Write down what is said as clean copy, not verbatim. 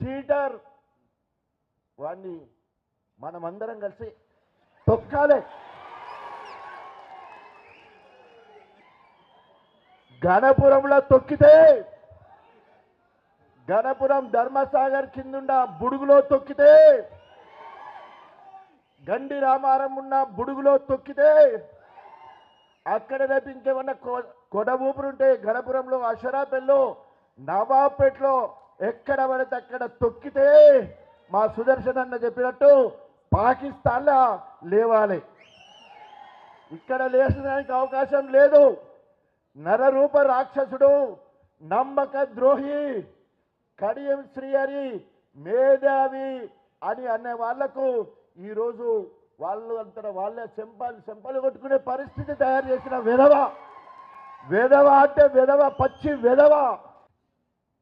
Cheater వాణ్ణి మనమందరం కలిసి తొక్కాలి. గణపురంలో తొక్కితే, గణపురం ధర్మసాగర్ కిందున్న బుడుగులో తొక్కితే, గండి రామారం ఉన్న బుడుగులో తొక్కితే, అక్కడ రేపు ఇంకేమన్నా కొడ ఊపురుంటే గణపురంలో, అషరాపేటలో, నవాబ్పేటలో ఎక్కడ పడితే అక్కడ తొక్కితే మా సుదర్శన్ అన్న చెప్పినట్టు పాకిస్తాన్లో లేవాలి. ఇక్కడ లేచడానికి అవకాశం లేదు. నరరూప రాక్షసుడు, నమ్మక ద్రోహి, కడియం శ్రీహరి, మేధావి అని అనే వాళ్లకు ఈరోజు వాళ్ళు అంతా వాళ్ళే చెంపలు కొట్టుకునే పరిస్థితి తయారు చేసిన విధవ. విధవ అంటే విధవ, పచ్చి విధవ.